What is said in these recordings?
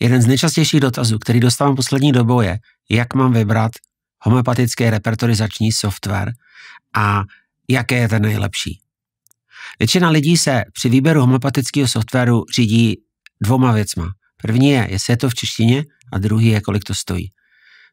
Jeden z nejčastějších dotazů, který dostávám poslední dobou je, jak mám vybrat homeopatický repertorizační software a jaké je ten nejlepší. Většina lidí se při výběru homeopatického softwaru řídí dvoma věcma. První je, jestli je to v češtině, a druhý je, kolik to stojí.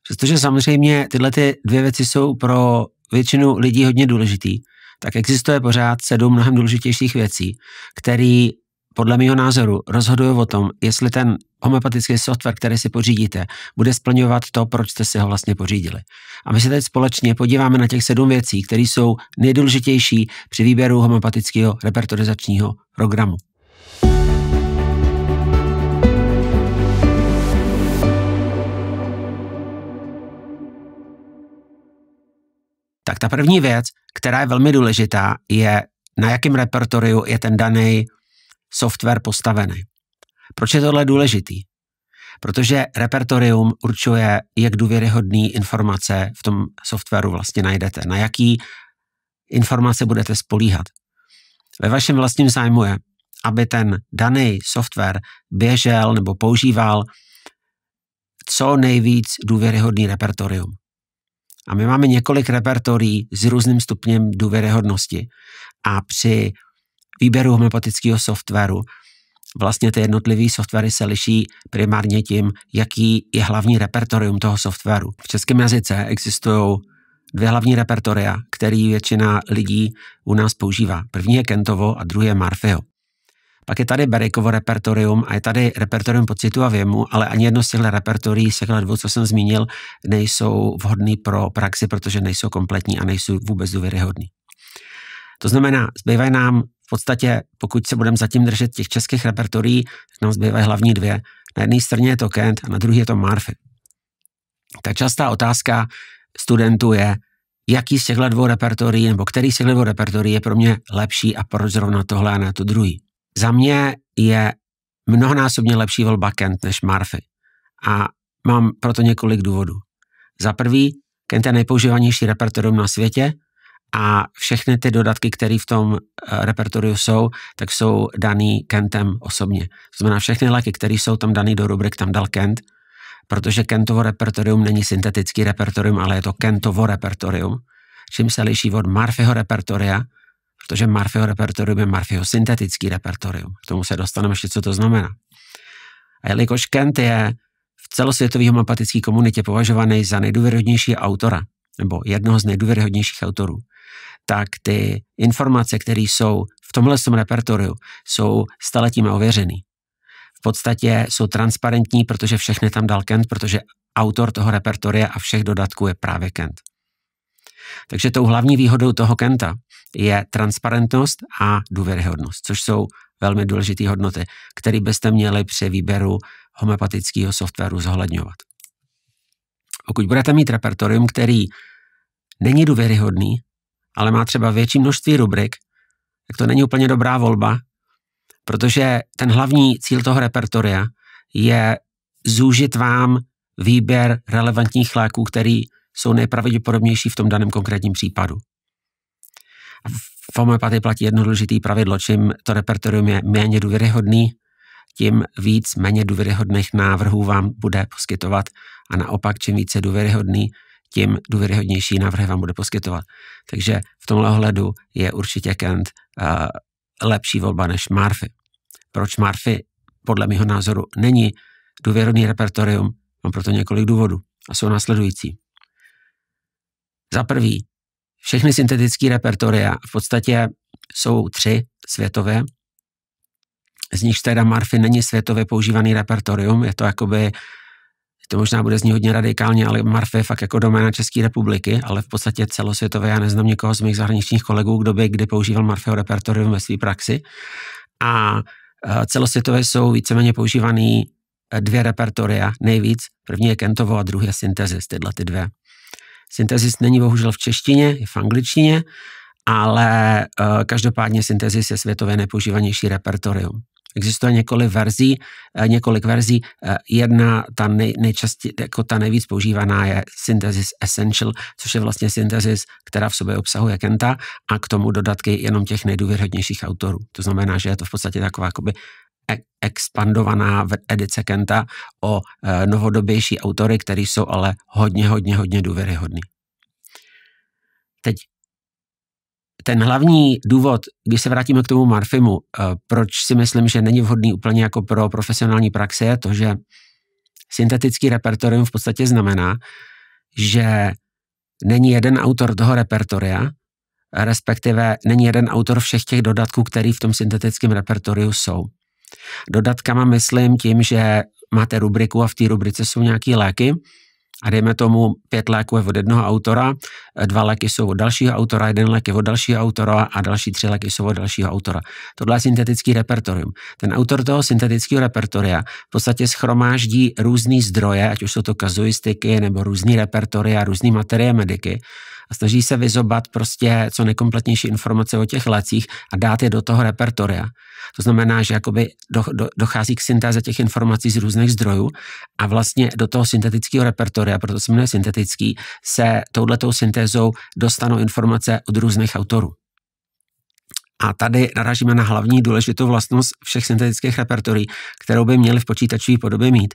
Přestože samozřejmě tyhle ty dvě věci jsou pro většinu lidí hodně důležitý, tak existuje pořád 7 mnohem důležitějších věcí, které podle mého názoru rozhodují o tom, jestli ten homeopatický software, který si pořídíte, bude splňovat to, proč jste si ho vlastně pořídili. A my se teď společně podíváme na těch 7 věcí, které jsou nejdůležitější při výběru homeopatického repertorizačního programu. Tak ta první věc, která je velmi důležitá, je, na jakém repertoriu je ten daný software postavený. Proč je tohle důležitý? Protože repertorium určuje, jak důvěryhodný informace v tom softwaru vlastně najdete, na jaký informace budete spolíhat. Ve vašem vlastním zájmu je, aby ten daný software běžel nebo používal co nejvíc důvěryhodný repertorium. A my máme několik repertorií s různým stupněm důvěryhodnosti. A při výběru homeopatického softwaru vlastně ty jednotlivý softwary se liší primárně tím, jaký je hlavní repertorium toho softwaru. V českém jazyce existují 2 hlavní repertoria, který většina lidí u nás používá. První je Kentovo a druhý je Murphyho. Pak je tady Berejkovo repertorium a je tady repertorium pocitu a věmu, ale ani jedno z těchto repertorií, z těchto 2, co jsem zmínil, nejsou vhodný pro praxi, protože nejsou kompletní a nejsou vůbec důvěryhodný. To znamená, zbývají nám v podstatě, pokud se budeme zatím držet těch českých repertorií, tak nám zbývají hlavní 2. Na jedné straně je to Kent a na druhé je to Murphy. Ta častá otázka studentů je, jaký z těchto 2 repertorií nebo který z těchto 2 repertorií je pro mě lepší a proč zrovna tohle a ne to druhý. Za mě je mnohonásobně lepší volba Kent než Murphy. A mám proto několik důvodů. Za prvý, Kent je nejpoužívanější repertorium na světě a všechny ty dodatky, které v tom repertoriu jsou, tak jsou daný Kentem osobně. To znamená, všechny léky, které jsou tam daný do rubrik, tam dal Kent, protože Kentovo repertorium není syntetický repertorium, ale je to Kentovo repertorium, čím se liší od Murphyho repertoria, protože Murphyho repertorium je Murphyho syntetický repertorium. K tomu se dostaneme ještě, co to znamená. A jelikož Kent je v celosvětové homeopatické komunitě považovaný za nejdůvěryhodnější autora, nebo jednoho z nejdůvěryhodnějších autorů, tak ty informace, které jsou v tomhle repertoriu, jsou staletími ověřený. V podstatě jsou transparentní, protože všechny tam dal Kent, protože autor toho repertoria a všech dodatků je právě Kent. Takže tou hlavní výhodou toho Kenta je transparentnost a důvěryhodnost, což jsou velmi důležité hodnoty, které byste měli při výběru homeopatického softwaru zohledňovat. Pokud budete mít repertorium, který není důvěryhodný, ale má třeba větší množství rubrik, tak to není úplně dobrá volba, protože ten hlavní cíl toho repertoria je zúžit vám výběr relevantních léků, který jsou nejpravděpodobnější v tom daném konkrétním případu. A v homeopatii platí jedno důležité pravidlo, čím to repertorium je méně důvěryhodný, tím víc méně důvěryhodných návrhů vám bude poskytovat a naopak, čím více důvěryhodný, tím důvěryhodnější návrhy vám bude poskytovat. Takže v tomhle ohledu je určitě Kent lepší volba než Murphy. Proč Murphy podle mého názoru není důvěryhodný repertorium? Mám proto několik důvodů a jsou následující. Za prvý, všechny syntetické repertoria v podstatě jsou 3 světově, z nichž teda Murphy není světově používaný repertorium, je to jakoby, to možná bude znít hodně radikálně, ale Murphy je fakt jako doména České republiky, ale v podstatě celosvětově já neznám někoho z mých zahraničních kolegů, kdo by kdy používal Murphyho repertorium ve své praxi. A celosvětově jsou víceméně používaný 2 repertoria, nejvíc. První je Kentovo a druhý je Synthesis, tyhle ty 2. Synthesis není bohužel v češtině, je v angličtině, ale každopádně Synthesis je světově nejpoužívanější repertorium. Existuje několik verzí. Jedna, ta nejvíc používaná je Synthesis Essential, což je vlastně Synthesis, která v sobě obsahuje Kenta a k tomu dodatky jenom těch nejdůvěryhodnějších autorů. To znamená, že je to v podstatě taková jakoby expandovaná edice Kenta o novodobější autory, který jsou ale hodně důvěryhodný. Teď ten hlavní důvod, když se vrátíme k tomu Murphymu, proč si myslím, že není vhodný úplně jako pro profesionální praxi, je to, že syntetický repertorium v podstatě znamená, že není jeden autor toho repertoria, respektive není jeden autor všech těch dodatků, který v tom syntetickém repertoriu jsou. Dodatkama myslím tím, že máte rubriku a v té rubrice jsou nějaké léky a dejme tomu 5 léků je od jednoho autora, 2 léky jsou od dalšího autora, 1 lék je od dalšího autora a další 3 léky jsou od dalšího autora. Tohle je syntetický repertorium. Ten autor toho syntetického repertoria v podstatě shromáždí různý zdroje, ať už jsou to kazuistiky nebo různý repertoria, různý materie mediky a snaží se vyzobat prostě co nejkompletnější informace o těch lécích a dát je do toho repertoria. To znamená, že jakoby dochází k syntéze těch informací z různých zdrojů a vlastně do toho syntetického repertoria, proto se jmenuje syntetický, se touhletou syntézou dostanou informace od různých autorů. A tady narážíme na hlavní důležitou vlastnost všech syntetických repertorií, kterou by měli v počítačové podobě mít.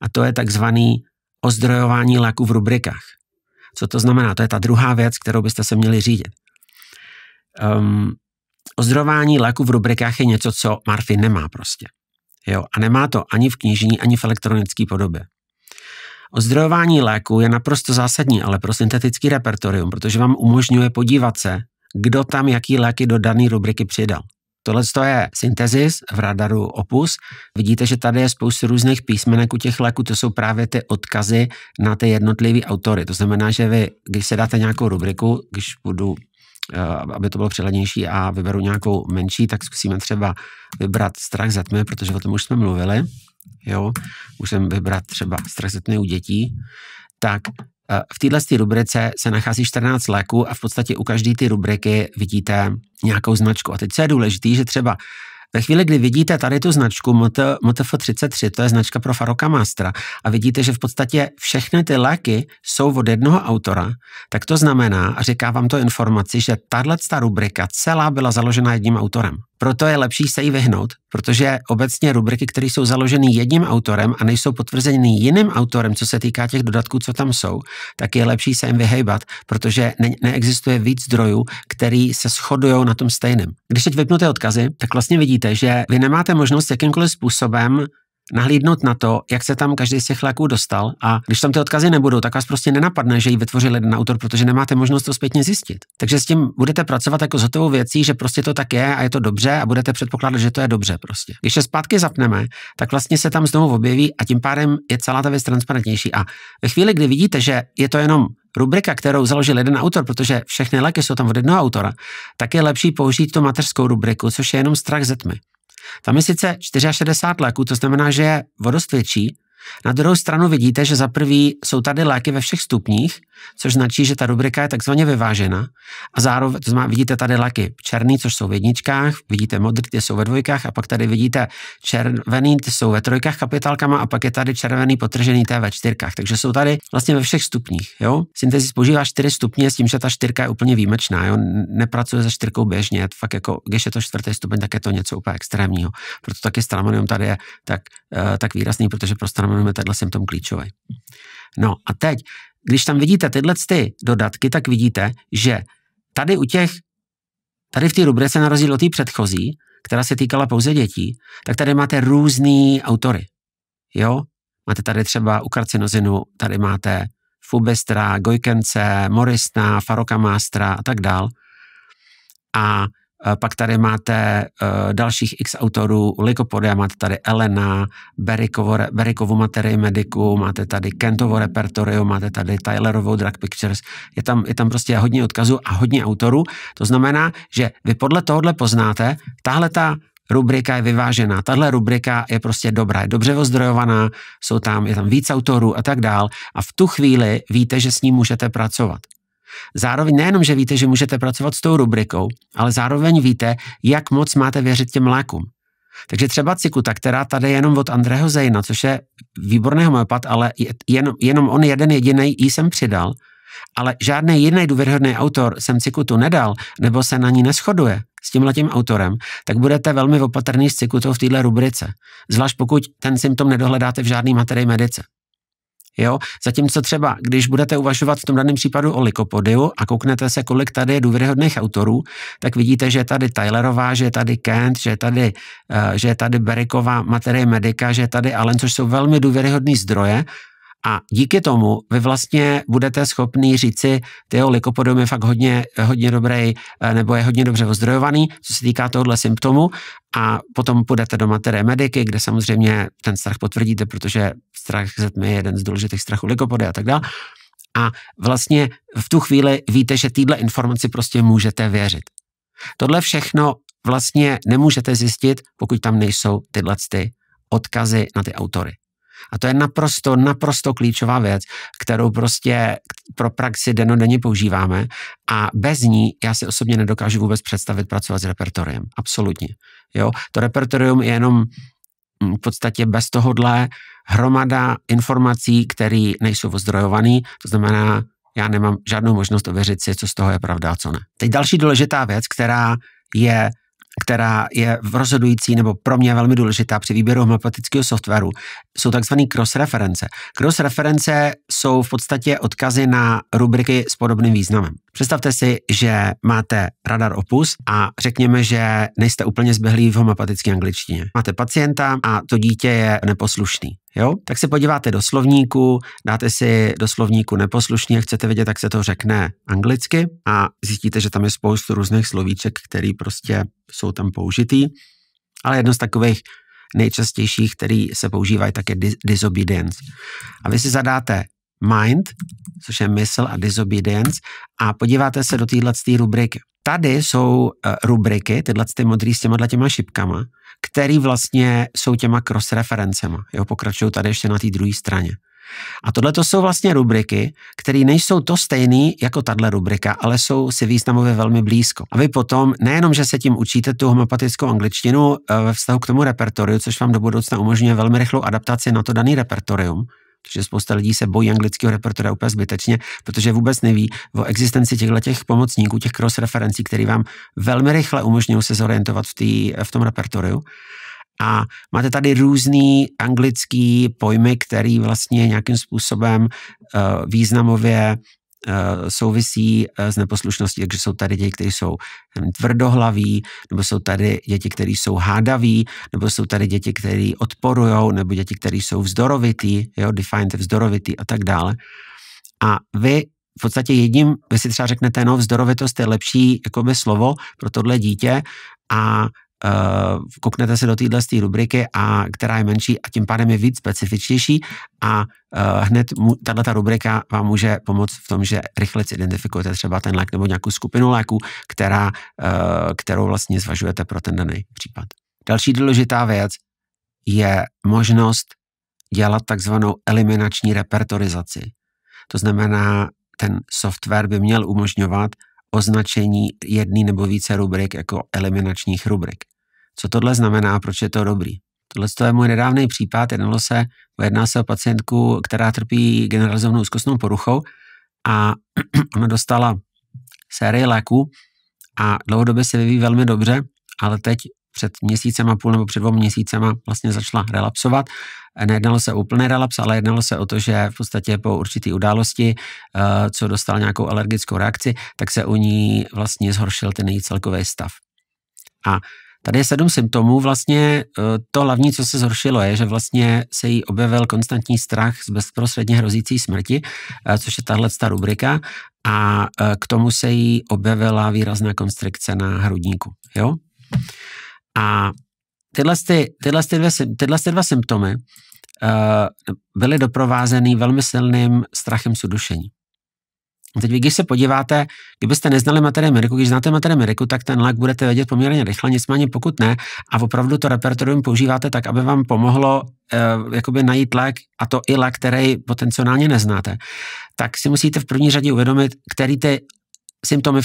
A to je takzvaný ozdrojování léků v rubrikách. Co to znamená? To je ta druhá věc, kterou byste se měli řídit. Ozdrojování léků v rubrikách je něco, co Murphy nemá prostě. Jo? A nemá to ani v knižní, ani v elektronické podobě. Ozdrojování léku je naprosto zásadní, ale pro syntetický repertorium, protože vám umožňuje podívat se, kdo tam jaký léky do dané rubriky přidal. Tohle je synthesis v radaru Opus. Vidíte, že tady je spoustu různých písmenek u těch léků, to jsou právě ty odkazy na ty jednotlivé autory. To znamená, že vy, když se dáte nějakou rubriku, když budu, aby to bylo přehlednější a vyberu nějakou menší, tak zkusíme třeba vybrat strach ze tmy, protože o tom už jsme mluvili. Jo, můžeme vybrat třeba strach ze tmy u dětí. Tak v této rubrice se nachází 14 léků a v podstatě u každé ty rubriky vidíte nějakou značku. A teď co je důležité, že třeba ve chvíli, kdy vidíte tady tu značku MTF33, to je značka pro Farocka Mastera, a vidíte, že v podstatě všechny ty léky jsou od jednoho autora, tak to znamená, a říká vám to informaci, že tato rubrika celá byla založena jedním autorem. Proto je lepší se jí vyhnout, protože obecně rubriky, které jsou založeny jedním autorem a nejsou potvrzeny jiným autorem, co se týká těch dodatků, co tam jsou, tak je lepší se jim vyhejbat, protože neexistuje víc zdrojů, který se shodují na tom stejném. Když teď vypnu ty odkazy, tak vlastně vidíte, že vy nemáte možnost jakýmkoliv způsobem nahlídnout na to, jak se tam každý z těch léků dostal, a když tam ty odkazy nebudou, tak vás prostě nenapadne, že ji vytvořil jeden autor, protože nemáte možnost to zpětně zjistit. Takže s tím budete pracovat jako s hotovou věcí, že prostě to tak je a je to dobře a budete předpokládat, že to je dobře prostě. Když se zpátky zapneme, tak vlastně se tam znovu objeví a tím pádem je celá ta věc transparentnější. A ve chvíli, kdy vidíte, že je to jenom rubrika, kterou založil jeden autor, protože všechny léky jsou tam od jednoho autora, tak je lepší použít tu mateřskou rubriku, což je jenom strach ze tmy. Tam je sice 64 léků, to znamená, že je o dost větší. Na druhou stranu vidíte, že za prvý jsou tady léky ve všech stupních, což značí, že ta rubrika je takzvaně vyvážena. A zároveň, to znamená, vidíte tady léky černý, což jsou v jedničkách, vidíte modrý, ty jsou ve dvojkách, a pak tady vidíte červený, ty jsou ve trojkách kapitálkama, a pak je tady červený potržený, té ve čtyřkách. Takže jsou tady vlastně ve všech stupních. Jo? Synthesis používá 4 stupně s tím, že ta 4 je úplně výjimečná. Jo? Nepracuje se 4 běžně, fakt jako, když je to 4. stupeň, tak je to něco úplně extrémního. Proto taky stramonium tady je tak výrazný, protože pro stramonium je tenhle symptom klíčový. No a teď, když tam vidíte tyhle dodatky, tak vidíte, že tady v té rubrice, na rozdíl od té předchozí, která se týkala pouze dětí, tak tady máte různý autory. Jo? Máte tady třeba u karcinozinu, tady máte Fubestra, Gojkence, Morrisna, Farocka Mastera a tak dál. A pak tady máte dalších x autorů u Lycopodia, máte tady Elena, Berikovu materii mediku, máte tady Kentovo repertorium, máte tady Tylerovou Drug Pictures, je tam prostě hodně odkazů a hodně autorů. To znamená, že vy podle tohohle poznáte, tahle ta rubrika je vyvážená, tahle rubrika je prostě dobrá, je dobře ozdrojovaná, je tam víc autorů a tak dál, a v tu chvíli víte, že s ním můžete pracovat. Zároveň nejenom, že víte, že můžete pracovat s tou rubrikou, ale zároveň víte, jak moc máte věřit těm lékům. Takže třeba Cikuta, která tady je jenom od Andreho Zejna, což je výborný homeopat, ale jenom on jeden jedinej jí jsem přidal, ale žádný jiný důvěryhodný autor sem cikutu nedal, nebo se na ní neshoduje s tímhletím autorem, tak budete velmi opatrný s cikutou v této rubrice. Zvlášť pokud ten symptom nedohledáte v žádný materii medice. Jo? Zatímco třeba, když budete uvažovat v tom daném případu o lykopodiu a kouknete se, kolik tady je důvěryhodných autorů, tak vidíte, že je tady Tylerová, že je tady Kent, že je tady Bericková materie medica, že je tady Allen, což jsou velmi důvěryhodný zdroje. A díky tomu vy vlastně budete schopný říci, tyjo, lykopodium je fakt hodně dobrý, nebo je hodně dobře ozdrojovaný, co se týká tohohle symptomu, a potom půjdete do materie mediky, kde samozřejmě ten strach potvrdíte, protože strach ze tmy je jeden z důležitých strachů lykopody a tak dále. A vlastně v tu chvíli víte, že téhle informaci prostě můžete věřit. Tohle všechno vlastně nemůžete zjistit, pokud tam nejsou tyhle odkazy na ty autory. A to je naprosto klíčová věc, kterou prostě pro praxi dennodenně používáme, a bez ní já si osobně nedokážu vůbec představit pracovat s repertoriem. Absolutně. Jo? To repertorium je jenom v podstatě bez tohodle hromada informací, které nejsou ozdrojované, to znamená, já nemám žádnou možnost ověřit si, co z toho je pravda a co ne. Teď další důležitá věc, která je rozhodující nebo pro mě velmi důležitá při výběru homeopatického softwaru, jsou takzvané cross-reference. Cross-reference jsou v podstatě odkazy na rubriky s podobným významem. Představte si, že máte radar Opus a řekněme, že nejste úplně zběhlí v homeopatické angličtině. Máte pacienta a to dítě je neposlušný. Jo? Tak se podíváte do slovníku, dáte si do slovníku neposlušný, jak chcete vědět, tak se to řekne anglicky a zjistíte, že tam je spoustu různých slovíček, který prostě jsou tam použitý. Ale jedno z takových nejčastějších, který se používají, tak je disobedience. A vy si zadáte mind, což je mysl, a disobedience, a podíváte se do této rubriky. Tady jsou rubriky, tyhle modrý s těma šipkama, který vlastně jsou těma cross-referencema. Jo, pokračují tady ještě na té druhé straně. A tohle to jsou vlastně rubriky, které nejsou to stejný jako tahle rubrika, ale jsou si významově velmi blízko. A vy potom nejenom, že se tím učíte tu homeopatickou angličtinu ve vztahu k tomu repertoriu, což vám do budoucna umožňuje velmi rychlou adaptaci na to daný repertorium, protože spousta lidí se bojí anglického repertoria úplně zbytečně, protože vůbec neví o existenci těchto pomocníků, těch cross-referencí, které vám velmi rychle umožňují se zorientovat v tom repertoriu. A máte tady různý anglický pojmy, který vlastně nějakým způsobem významově souvisí s neposlušností, takže jsou tady děti, kteří jsou tvrdohlaví, nebo jsou tady děti, kteří jsou hádaví, nebo jsou tady děti, kteří odporujou, nebo děti, kteří jsou vzdorovitý, jo, defiant vzdorovitý a tak dále. A vy v podstatě vy si třeba řeknete, no, vzdorovitost je lepší jakoby slovo pro tohle dítě, a kouknete se do téhle rubriky, která je menší a tím pádem je víc specifičtější, a hned tato rubrika vám může pomoct v tom, že rychle identifikujete třeba ten lék nebo nějakou skupinu léků, kterou vlastně zvažujete pro ten daný případ. Další důležitá věc je možnost dělat takzvanou eliminační repertorizaci. To znamená, ten software by měl umožňovat označení jedné nebo více rubrik jako eliminačních rubrik. Co tohle znamená, proč je to dobrý? Tohle je můj nedávný případ, jedná se o pacientku, která trpí generalizovanou úzkostnou poruchou, a ona dostala sérii léků a dlouhodobě se vyvíjí velmi dobře, ale teď před měsícem a půl nebo před 2 měsícema vlastně začala relapsovat. Nejednalo se o úplný relaps, ale jednalo se o to, že v podstatě po určitý události, co dostala nějakou alergickou reakci, tak se u ní vlastně zhoršil ten její celkový stav. A tady je 7 symptomů. Vlastně to hlavní, co se zhoršilo, je, že vlastně se jí objevil konstantní strach z bezprostředně hrozící smrti, což je tahleta rubrika, a k tomu se jí objevila výrazná konstrikce na hrudníku. Jo? A tyhle 2 symptomy byly doprovázeny velmi silným strachem z udušení. Teď vy, když se podíváte, kdybyste neznali materii mediku, když znáte materii mediku, tak ten lék budete vědět poměrně rychle, nicméně pokud ne, a opravdu to repertorium používáte tak, aby vám pomohlo jakoby najít lék, a to i lék, který potenciálně neznáte, tak si musíte v první řadě uvědomit, který ty symptomy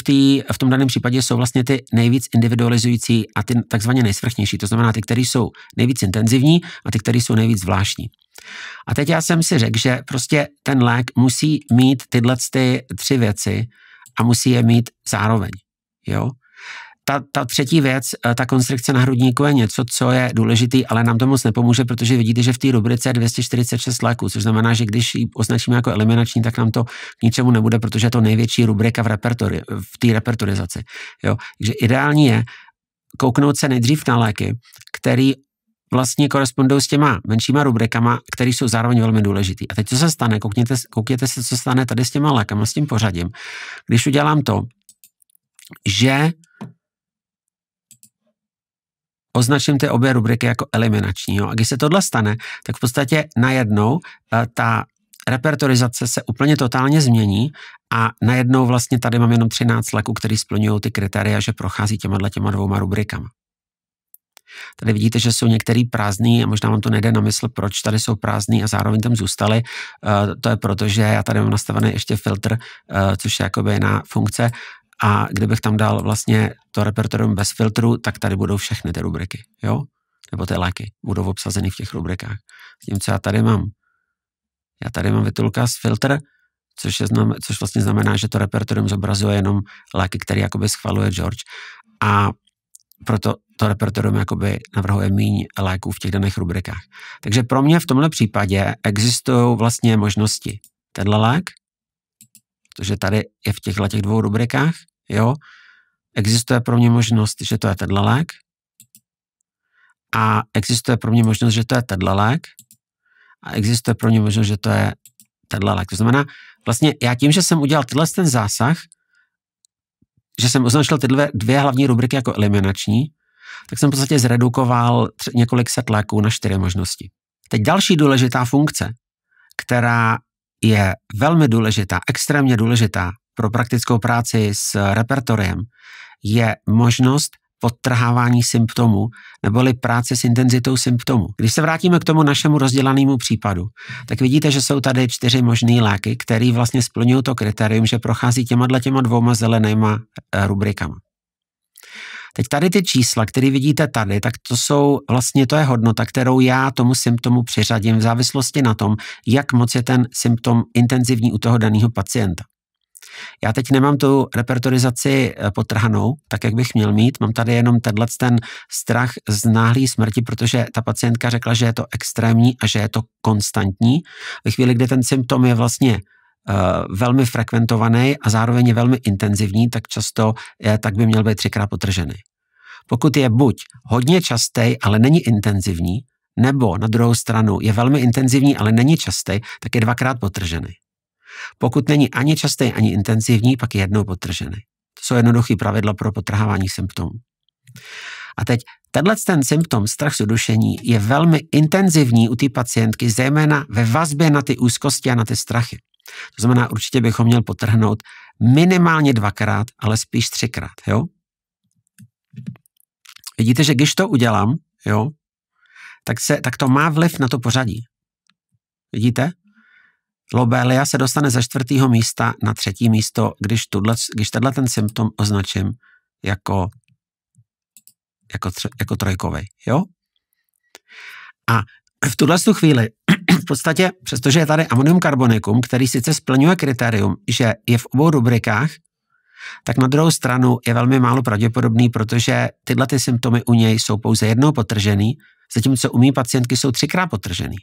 v tom daném případě jsou vlastně ty nejvíc individualizující a ty takzvaně nejsvrchnější. To znamená ty, které jsou nejvíc intenzivní a ty, které jsou nejvíc zvláštní. A teď já jsem si řekl, že prostě ten lék musí mít tyhle ty 3 věci a musí je mít zároveň. Jo? Ta třetí věc, ta konstrikce na hrudníku je něco, co je důležitý, ale nám to moc nepomůže, protože vidíte, že v té rubrice je 246 léků, což znamená, že když ji označíme jako eliminační, tak nám to k ničemu nebude, protože je to největší rubrika v té repertorizaci. Jo? Takže ideální je kouknout se nejdřív na léky, který vlastně korespondují s těma menšíma rubrikama, které jsou zároveň velmi důležitý. A teď co se stane? Koukněte se, co stane tady s těma lékama, s tím pořadím. Když udělám to, že označím ty obě rubriky jako eliminační. Jo? A když se tohle stane, tak v podstatě najednou ta repertorizace se úplně totálně změní a najednou vlastně tady mám jenom 13 léků, který splňují ty kritéria, že prochází těma 2 rubrikama. Tady vidíte, že jsou některý prázdný a možná vám to nejde na mysl, proč tady jsou prázdný a zároveň tam zůstaly. To je proto, že já tady mám nastavený ještě filtr, což je jakoby jiná funkce. A kdybych tam dal vlastně to repertorium bez filtru, tak tady budou všechny ty rubriky, jo? Nebo ty léky budou obsazeny v těch rubrikách. Tím, co já tady mám vytulka z filtr, což vlastně znamená, že to repertorium zobrazuje jenom léky, které jakoby schvaluje George. A proto to repertorium jakoby navrhuje míň léků v těch daných rubrikách. Takže pro mě v tomhle případě existují vlastně možnosti. Tenhle lék, protože tady je v těchto 2 rubrikách, jo, existuje pro mě možnost, že to je tenhle lék a existuje pro mě možnost, že to je tenhle lék a existuje pro mě možnost, že to je tenhle lék. To znamená, vlastně já tím, že jsem udělal ten zásah, že jsem označil ty 2 hlavní rubriky jako eliminační, tak jsem v podstatě zredukoval několik set léků na 4 možnosti. Teď další důležitá funkce, která je velmi důležitá, extrémně důležitá pro praktickou práci s repertoriem, je možnost podtrhávání symptomů neboli práce s intenzitou symptomů. Když se vrátíme k tomu našemu rozdělanému případu, tak vidíte, že jsou tady 4 možný léky, které vlastně splňují to kritérium, že prochází těma 2 zelenýma rubrikama. Teď tady ty čísla, které vidíte tady, tak to je hodnota, kterou já tomu symptomu přiřadím v závislosti na tom, jak moc je ten symptom intenzivní u toho daného pacienta. Já teď nemám tu repertorizaci podtrhanou, tak jak bych měl mít, mám tady jenom ten strach z náhlé smrti, protože ta pacientka řekla, že je to extrémní a že je to konstantní. Ve chvíli, kdy ten symptom je vlastně velmi frekventovaný a zároveň je velmi intenzivní, tak často tak by měl být 3krát podtržený. Pokud je buď hodně častý, ale není intenzivní, nebo na druhou stranu je velmi intenzivní, ale není častý, tak je 2krát podtržený. Pokud není ani častý, ani intenzivní, pak je 1 podtržený. To jsou jednoduché pravidla pro podtrhávání symptomů. A teď ten symptom strach z udušení je velmi intenzivní u té pacientky, zejména ve vazbě na ty úzkosti a na ty strachy. To znamená, určitě bychom měl podtrhnout minimálně 2krát, ale spíš 3krát, jo? Vidíte, že když to udělám, jo, tak to má vliv na to pořadí. Vidíte? Lobelia se dostane ze 4. místa na 3. místo, když ten symptom označím jako 3, jo? A v tuhle chvíli v podstatě, přestože je tady amonium carbonicum, který sice splňuje kritérium, že je v obou rubrikách, tak na druhou stranu je velmi málo pravděpodobný, protože tyhle ty symptomy u něj jsou pouze 1 podtržený, zatímco u mý pacientky jsou 3krát podtržený.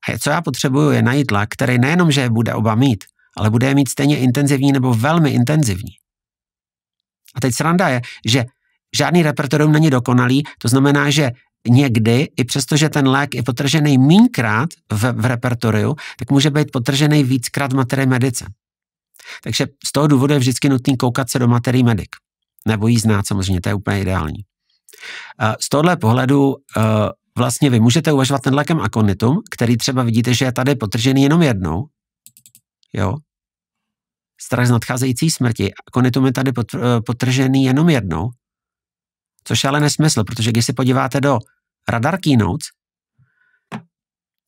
A co já potřebuju je najít lék, který nejenom, že je bude oba mít, ale bude je mít stejně intenzivní nebo velmi intenzivní. A teď sranda je, že žádný repertorium není dokonalý, to znamená, že někdy, i přesto, že ten lék je podtržený mínkrát v repertoriu, tak může být podtržený víckrát v materii medice. Takže z toho důvodu je vždycky nutný koukat se do materii medic. Nebo jí znát samozřejmě, to je úplně ideální. Z tohohle pohledu vlastně vy můžete uvažovat ten lékem Aconitum, který třeba vidíte, že je tady podtržený jenom 1. Jo? Strach z nadcházející smrti. Aconitum je tady podtržený jenom 1. Což je ale nesmysl, protože když se podíváte do Radar Keynotes,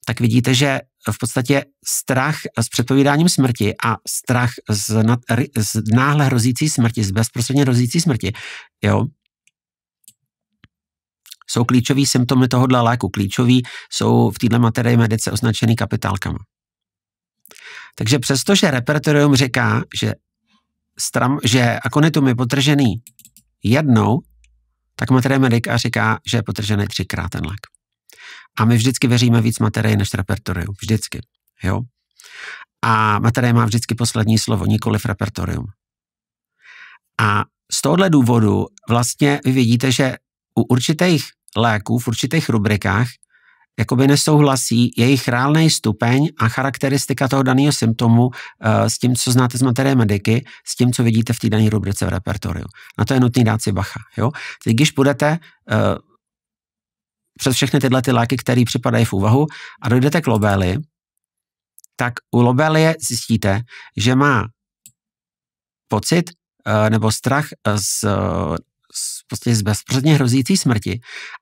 tak vidíte, že v podstatě strach s předpovídáním smrti a strach z náhle hrozící smrti, z bezprostředně hrozící smrti, jo, jsou klíčový symptomy tohohle léku. Klíčový jsou v této materii medice označený kapitálkama. Takže přestože repertorium říká, že akonitum je potržený jednou, tak materie medika říká, že je potržený 3krát ten lék. A my vždycky věříme víc materii než repertorium. Vždycky. Jo? A materie má vždycky poslední slovo, nikoliv repertorium. A z tohohle důvodu vlastně vy vidíte, že u určitých léků, v určitých rubrikách jakoby nesouhlasí jejich reálný stupeň a charakteristika toho daného symptomu s tím, co znáte z materie mediky, s tím, co vidíte v té dané rubrice v repertoriu. Na to je nutný dát si bacha. Jo? Teď, když půjdete přes všechny tyhle ty léky, které připadají v úvahu a dojdete k lobéli, tak u lobelie zjistíte, že má pocit nebo strach z bezprostředně hrozící smrti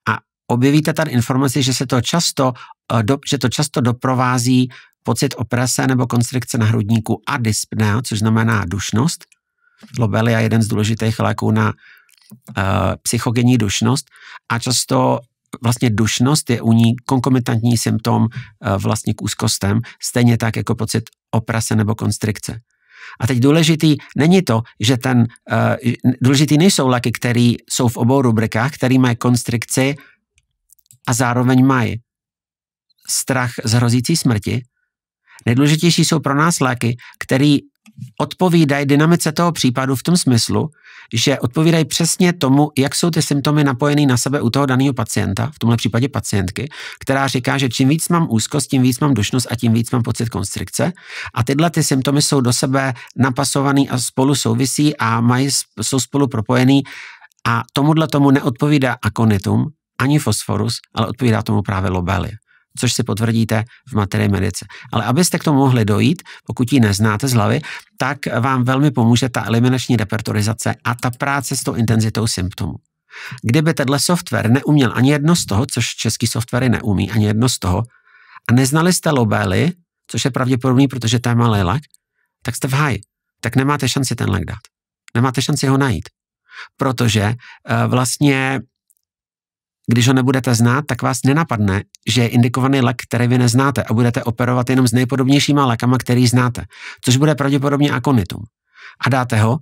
a objevíte tady informaci, že to často doprovází pocit oprese nebo konstrikce na hrudníku a dyspnea, což znamená dušnost. Lobelia je jeden z důležitých léků na psychogenní dušnost a často vlastně dušnost je u ní konkomitantní symptom vlastně k úzkostem, stejně tak jako pocit oprese nebo konstrikce. A teď důležitý není to, že důležitý nejsou léky, které jsou v obou rubrikách, které mají konstrikci a zároveň mají strach z hrozící smrti. Nejdůležitější jsou pro nás léky, které odpovídají dynamice toho případu v tom smyslu, že odpovídají přesně tomu, jak jsou ty symptomy napojený na sebe u toho daného pacienta, v tomhle případě pacientky, která říká, že čím víc mám úzkost, tím víc mám dušnost a tím víc mám pocit konstrikce. A tyhle ty symptomy jsou do sebe napasovaný a spolu souvisí a jsou spolu propojený a tomu neodpovídá akonitum ani fosforus, ale odpovídá tomu právě lobelie, což si potvrdíte v materii medice. Ale abyste k tomu mohli dojít, pokud ji neznáte z hlavy, tak vám velmi pomůže ta eliminační repertorizace a ta práce s tou intenzitou symptomů. Kdyby tenhle software neuměl ani jedno z toho, což český softwary neumí, ani jedno z toho, a neznali jste lobely, což je pravděpodobný, protože to je malý lék, tak jste v háji. Tak nemáte šanci ten lék dát. Nemáte šanci ho najít. Protože vlastně když ho nebudete znát, tak vás nenapadne, že je indikovaný lék, který vy neznáte a budete operovat jenom s nejpodobnějšíma lékama, který znáte, což bude pravděpodobně akonitum. A dáte ho,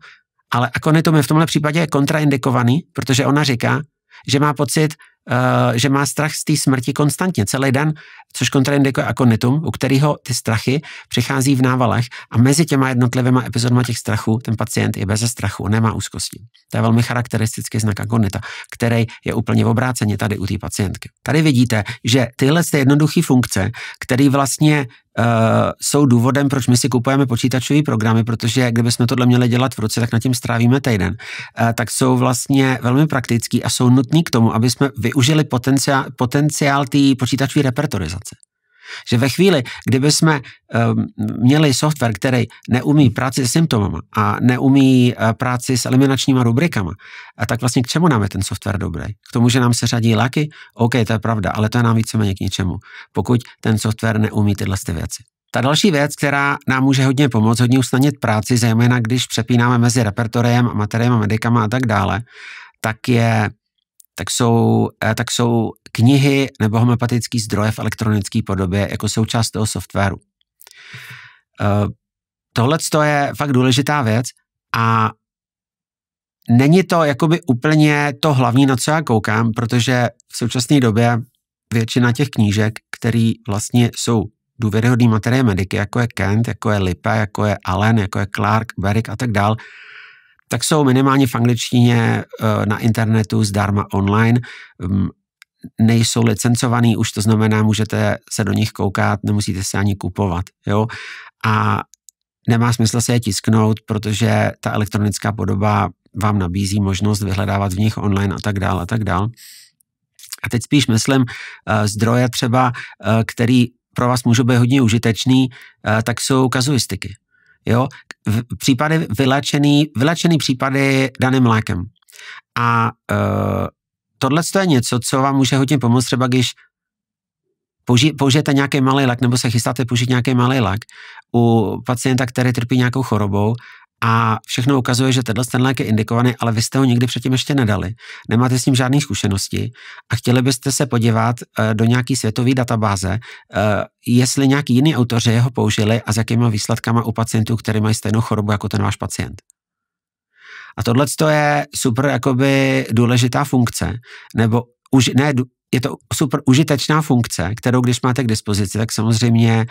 ale akonitum je v tomhle případě kontraindikovaný, protože ona říká, že má pocit, že má strach z té smrti konstantně celý den, což kontraindikuje akonitum, u kterého ty strachy přichází v návalech a mezi těma jednotlivými epizodama těch strachů ten pacient je beze strachu, nemá úzkosti. To je velmi charakteristický znak akonita, který je úplně v obráceně tady u té pacientky. Tady vidíte, že tyhle jednoduché funkce, které vlastně jsou důvodem, proč my si kupujeme počítačové programy, protože kdybychom tohle měli dělat v ruce, tak nad tím strávíme týden, tak jsou vlastně velmi praktický a jsou nutný k tomu, aby jsme využili potenciál té počítačové repertorizace. Že ve chvíli, kdyby jsme měli software, který neumí práci s symptomama a neumí práci s eliminačníma rubrikama, tak vlastně k čemu nám je ten software dobrý? K tomu, že nám se řadí léky? OK, to je pravda, ale to je nám víceméně k ničemu, pokud ten software neumí tyhle věci. Ta další věc, která nám může hodně pomoct, hodně usnadnit práci, zejména když přepínáme mezi repertoriem a materiemi, medikama a tak dále, tak jsou knihy nebo homeopatické zdroje v elektronické podobě jako součást toho softwaru. Tohle je fakt důležitá věc a není to jakoby úplně to hlavní, na co já koukám, protože v současné době většina těch knížek, které vlastně jsou důvěryhodný materie mediky, jako je Kent, jako je Lippe, jako je Allen, jako je Clark, Berwick a tak dál, tak jsou minimálně v angličtině na internetu zdarma online, nejsou licencovaný, už to znamená, můžete se do nich koukat, nemusíte se ani kupovat, jo, a nemá smysl se je tisknout, protože ta elektronická podoba vám nabízí možnost vyhledávat v nich online a tak dál a tak dál. A teď spíš myslím zdroje třeba, který pro vás můžou být hodně užitečný, tak jsou kazuistiky. Jo, případy vylečený případy daným lékem. A tohle je něco, co vám může hodně pomoct, třeba když použijete nějaký malý lék nebo se chystáte použít nějaký malý lék u pacienta, který trpí nějakou chorobou a všechno ukazuje, že ten lék je indikovaný, ale vy jste ho nikdy předtím ještě nedali. Nemáte s ním žádné zkušenosti a chtěli byste se podívat do nějaký světové databáze, jestli nějaký jiný autoři ho použili a s jakýma výsledkama u pacientů, kteří mají stejnou chorobu jako ten váš pacient. A tohle je super jakoby důležitá funkce, nebo je to super užitečná funkce, kterou když máte k dispozici, tak samozřejmě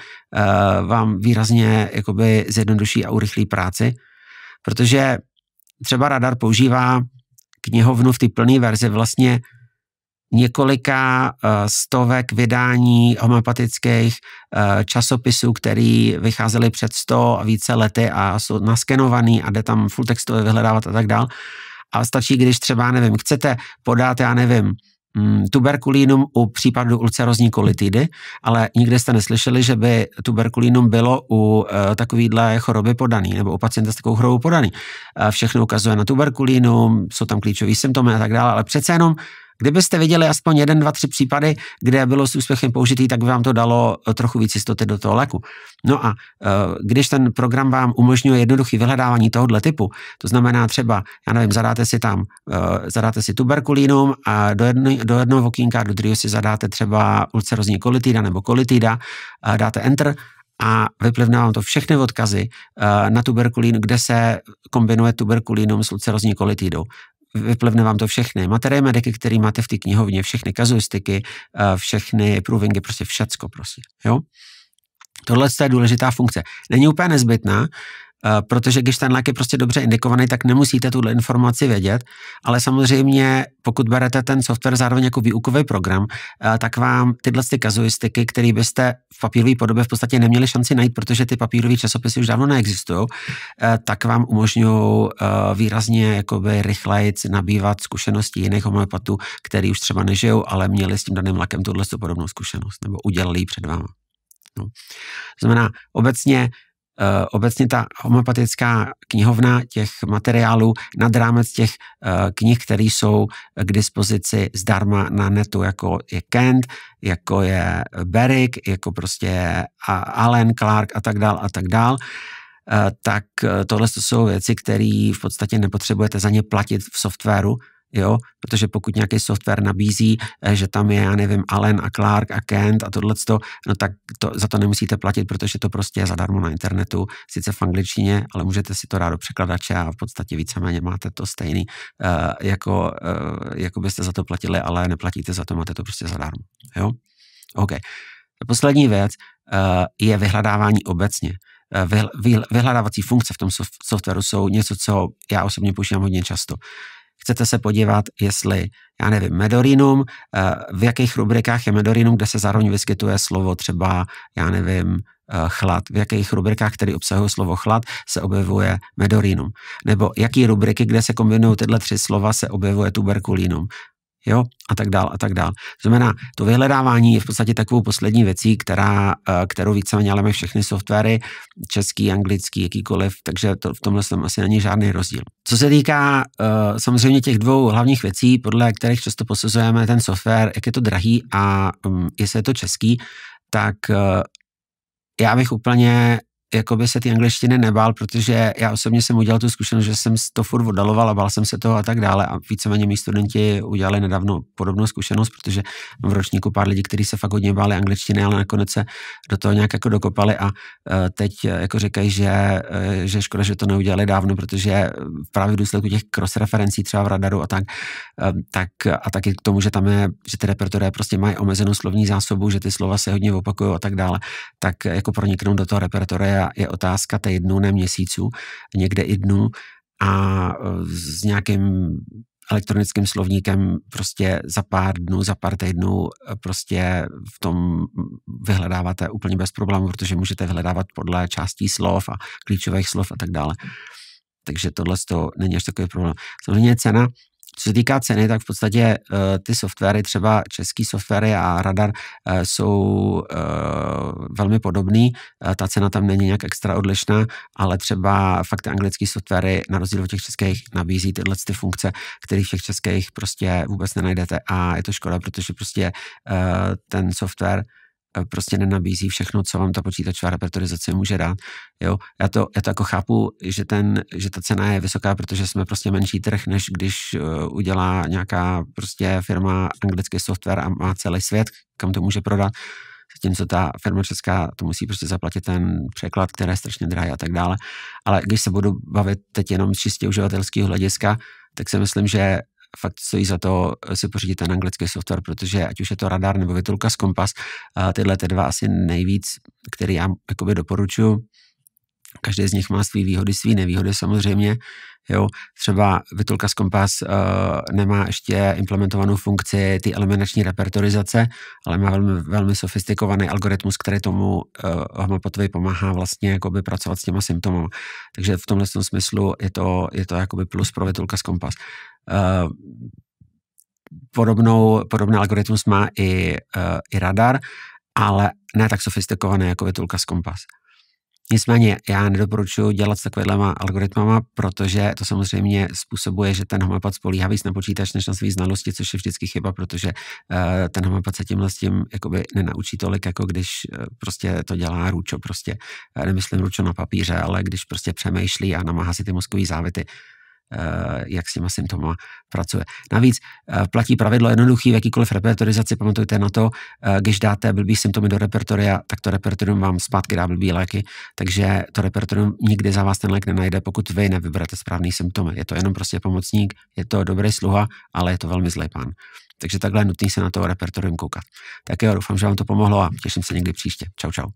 vám výrazně jakoby zjednoduší a urychlí práci, protože třeba Radar používá knihovnu v té plné verzi vlastně několika stovek vydání homeopatických časopisů, který vycházely před 100 a více lety a jsou naskenovaný a jde tam full textově vyhledávat a tak dál. A stačí, když třeba, nevím, chcete podat, tuberkulínum u případu ulcerozní kolitidy, ale nikdy jste neslyšeli, že by tuberkulínum bylo u takovýhle choroby podaný, nebo u pacienta s takovou chorobou podaný. Všechno ukazuje na tuberkulínum, jsou tam klíčové symptomy a tak dále, ale přece jenom kdybyste viděli aspoň 1, 2, 3 případy, kde bylo s úspěchem použitý, tak by vám to dalo trochu víc jistoty do toho léku. No a když ten program vám umožňuje jednoduché vyhledávání tohoto typu, to znamená třeba, zadáte si tuberkulínum a do jednoho okýnka, do druhého si zadáte třeba ulcerozní kolitida nebo kolitida, dáte enter a vyplivne vám to všechny odkazy na tuberkulín, kde se kombinuje tuberkulínum s ulcerozní kolitidou. Vyplivne vám to všechny materie mediky, které máte v té knihovně, všechny kazuistiky, všechny provingy, prostě všecko prostě, jo. Tohle je důležitá funkce. Není úplně nezbytná, protože když ten lék je prostě dobře indikovaný, tak nemusíte tuhle informaci vědět, ale samozřejmě, pokud berete ten software zároveň jako výukový program, tak vám tyhle kazuistiky, které byste v papírové podobě v podstatě neměli šanci najít, protože ty papírové časopisy už dávno neexistují, tak vám umožňují výrazně jakoby rychleji nabývat zkušenosti jiných homeopatů, který už třeba nežijou, ale měli s tím daným lékem tuhle podobnou zkušenost, nebo udělali ji před váma. No. Znamená, obecně ta homeopatická knihovna těch materiálů nad rámec těch knih, které jsou k dispozici zdarma na netu, jako je Kent, jako je Berwick, jako prostě Allen, Clark a tak dál, tak tohle jsou věci, které v podstatě nepotřebujete za ně platit v softwaru, jo, protože pokud nějaký software nabízí, že tam je, Allen a Clark a Kent a tohleto, no tak za to nemusíte platit, protože to prostě je zadarmo na internetu, sice v angličtině, ale můžete si to dát do překladače a v podstatě víceméně máte to stejný, jako byste za to platili, ale neplatíte za to, máte to prostě zadarmo, jo. OK. Poslední věc je vyhledávání obecně. Vyhledávací funkce v tom softwaru jsou něco, co já osobně používám hodně často. Chcete se podívat, jestli, medorinum, v jakých rubrikách je medorinum, kde se zároveň vyskytuje slovo třeba, chlad, v jakých rubrikách, které obsahují slovo chlad, se objevuje medorinum. Nebo jaký rubriky, kde se kombinují tyhle 3 slova, se objevuje tuberkulínum. Jo, a tak dál, a tak dál. Znamená, to vyhledávání je v podstatě takovou poslední věcí, kterou víceméně ale mají všechny softwary, český, anglický, jakýkoliv, takže v tomhle asi není žádný rozdíl. Co se týká samozřejmě těch 2 hlavních věcí, podle kterých často posuzujeme ten software, jak je to drahý a jestli je to český, tak já bych úplně jakoby se ty angličtiny nebál, protože já osobně jsem udělal tu zkušenost, že jsem to furt oddaloval a bál jsem se toho a tak dále a víceméně mý studenti udělali nedávno podobnou zkušenost, protože v ročníku pár lidí, kteří se fakt hodně báli angličtiny, ale nakonec se do toho nějak jako dokopali a teď jako říkají, že škoda, že to neudělali dávno, protože právě v důsledku těch cross-referencí třeba v Radaru a taky k tomu, že tam je, že ty repertoře prostě mají omezenou slovní zásobu, že ty slova se hodně opakují a tak dále, tak jako proniknout do toho repertoře je otázka týdnů, ne měsíců, někde i dnů a s nějakým elektronickým slovníkem prostě za pár dnů, za pár týdnů prostě v tom vyhledáváte úplně bez problémů, protože můžete vyhledávat podle částí slov a klíčových slov a tak dále. Takže tohle to není až takový problém. Samozřejmě cena. Co se týká ceny, tak v podstatě ty softwary, třeba český softwary a Radar jsou velmi podobný. Ta cena tam není nějak extra odlišná, ale třeba fakt anglický softwary na rozdíl od těch českých nabízí tyhle ty funkce, které v těch českých prostě vůbec nenajdete a je to škoda, protože prostě ten software prostě nenabízí všechno, co vám ta počítačová repertorizace může dát. Jo? Já to jako chápu, že ta cena je vysoká, protože jsme prostě menší trh, než když udělá nějaká prostě firma anglický software a má celý svět, kam to může prodat. Zatímco ta firma česká to musí prostě zaplatit ten překlad, který je strašně drahý a tak dále. Ale když se budu bavit teď jenom z čistě uživatelského hlediska, tak si myslím, že fakt stojí za to si pořídit ten anglický software, protože ať už je to Radar nebo Vytulkas Kompas, tyhle ty dva asi nejvíc, který já jakoby doporučuji. Každý z nich má svý výhody, svý nevýhody samozřejmě. Jo, třeba Vytulkas Kompas nemá ještě implementovanou funkci ty eliminační repertorizace, ale má velmi, velmi sofistikovaný algoritmus, který tomu homeopatovi pomáhá vlastně jakoby pracovat s těma symptomy. Takže v tomhle smyslu je to jakoby plus pro Vytulkas Kompas. Podobný algoritmus má i Radar, ale ne tak sofistikovaný jako Vytulkas Kompas. Nicméně já nedoporučuji dělat s takovýhlema algoritmama, protože to samozřejmě způsobuje, že ten homeopat spolíhá víc na počítač než na svý znalosti, což je vždycky chyba, protože ten homeopat se tímhle s tím jakoby nenaučí tolik, jako když prostě to dělá ručo, prostě nemyslím ručo na papíře, ale když prostě přemýšlí a namáhá si ty mozkové závity, jak s těma symptomama pracuje. Navíc platí pravidlo jednoduchý v jakýkoliv repertorizaci, pamatujte na to, když dáte blbý symptomy do repertoria, tak to repertorium vám zpátky dá blbý léky, takže to repertorium nikdy za vás ten lék nenajde, pokud vy nevyberete správný symptomy. Je to jenom prostě pomocník, je to dobrý sluha, ale je to velmi zlej pán. Takže takhle je nutný se na to repertorium koukat. Tak jo, doufám, že vám to pomohlo a těším se někdy příště. Čau, čau.